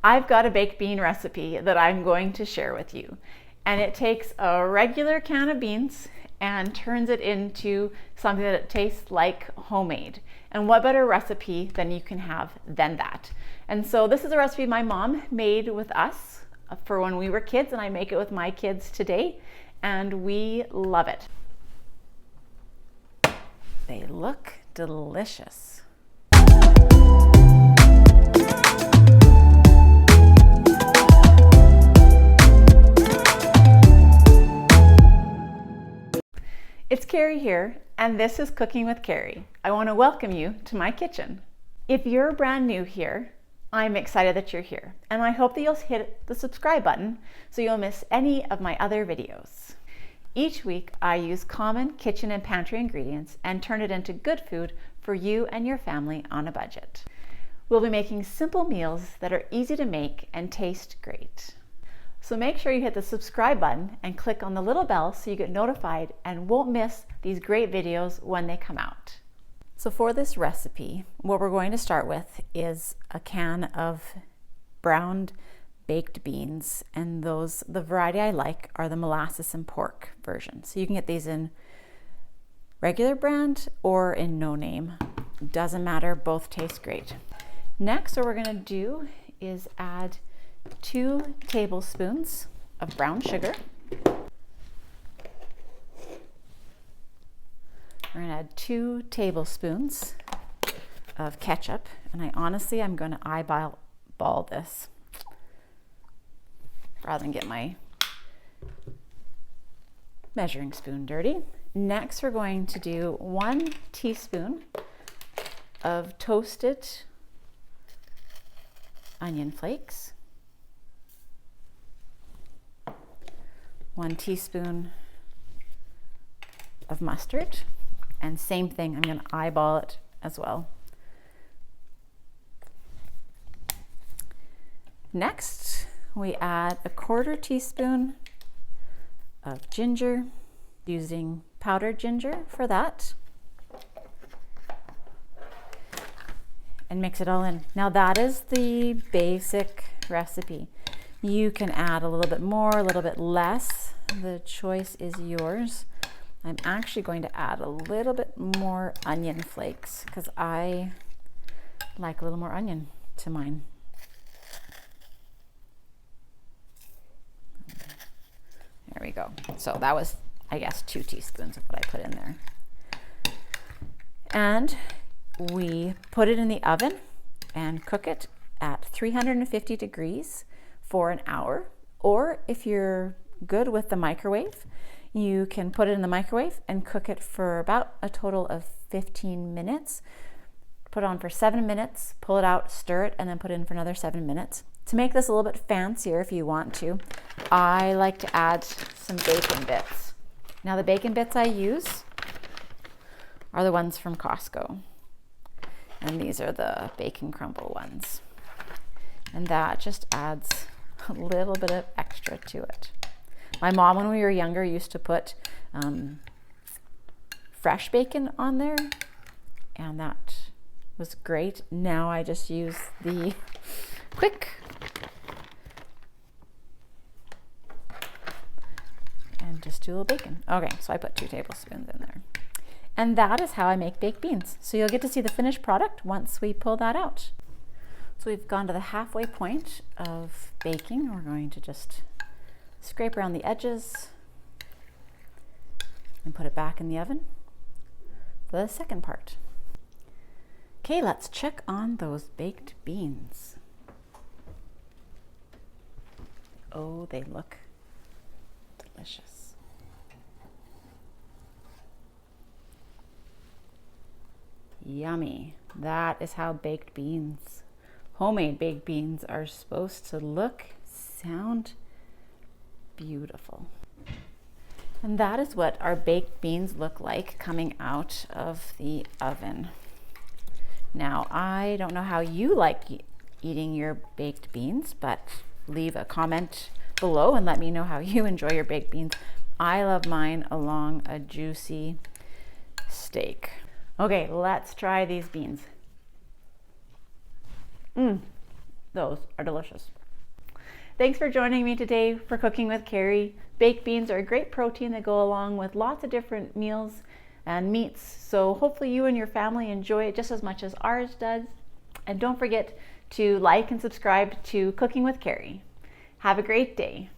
I've got a baked bean recipe that I'm going to share with you. And it takes a regular can of beans and turns it into something that tastes like homemade. And what better recipe than you can have than that? And so this is a recipe my mom made with us for when we were kids, and I make it with my kids today, and we love it. They look delicious. It's Keri here, and this is Cooking with Keri. I want to welcome you to my kitchen. If you're brand new here, I'm excited that you're here, and I hope that you'll hit the subscribe button so you'll miss any of my other videos. Each week, I use common kitchen and pantry ingredients and turn it into good food for you and your family on a budget. We'll be making simple meals that are easy to make and taste great. So make sure you hit the subscribe button and click on the little bell so you get notified and won't miss these great videos when they come out. So for this recipe, what we're going to start with is a can of browned baked beans, and the variety I like are the molasses and pork version. So you can get these in regular brand or in no name. Doesn't matter, both taste great. Next, what we're going to do is add 2 tablespoons of brown sugar. We're going to add 2 tablespoons of ketchup, and I'm going to eyeball this rather than get my measuring spoon dirty. Next, we're going to do 1 teaspoon of toasted onion flakes, 1 teaspoon of mustard, and same thing, I'm going to eyeball it as well. Next, we add a 1/4 teaspoon of ginger, using powdered ginger for that, and mix it all in. Now that is the basic recipe. You can add a little bit more, a little bit less. The choice is yours. I'm actually going to add a little bit more onion flakes because I like a little more onion to mine. There we go. So that was, I guess, 2 teaspoons of what I put in there. And we put it in the oven and cook it at 350 degrees for an hour. Or if you're good with the microwave, you can put it in the microwave and cook it for about a total of 15 minutes. Put it on for 7 minutes, pull it out, stir it, and then put it in for another 7 minutes. To make this a little bit fancier, if you want to, I like to add some bacon bits. Now the bacon bits I use are the ones from Costco. And these are the bacon crumble ones. And that just adds a little bit of extra to it. My mom, when we were younger, used to put fresh bacon on there, and that was great. Now I just use the quick and just do a little bacon. Okay, so I put 2 tablespoons in there. And that is how I make baked beans. So you'll get to see the finished product once we pull that out. So we've gone to the halfway point of baking. We're going to just scrape around the edges and put it back in the oven for the second part. Okay, let's check on those baked beans. Oh, they look delicious. Yummy. That is how baked beans, homemade baked beans, are supposed to look, sound beautiful. And that is what our baked beans look like coming out of the oven. Now, I don't know how you like eating your baked beans, but leave a comment below and let me know how you enjoy your baked beans. I love mine along a juicy steak. Okay, let's try these beans. Those are delicious. Thanks for joining me today for Cooking with Keri. Baked beans are a great protein that go along with lots of different meals and meats. So hopefully you and your family enjoy it just as much as ours does. And don't forget to like and subscribe to Cooking with Keri. Have a great day.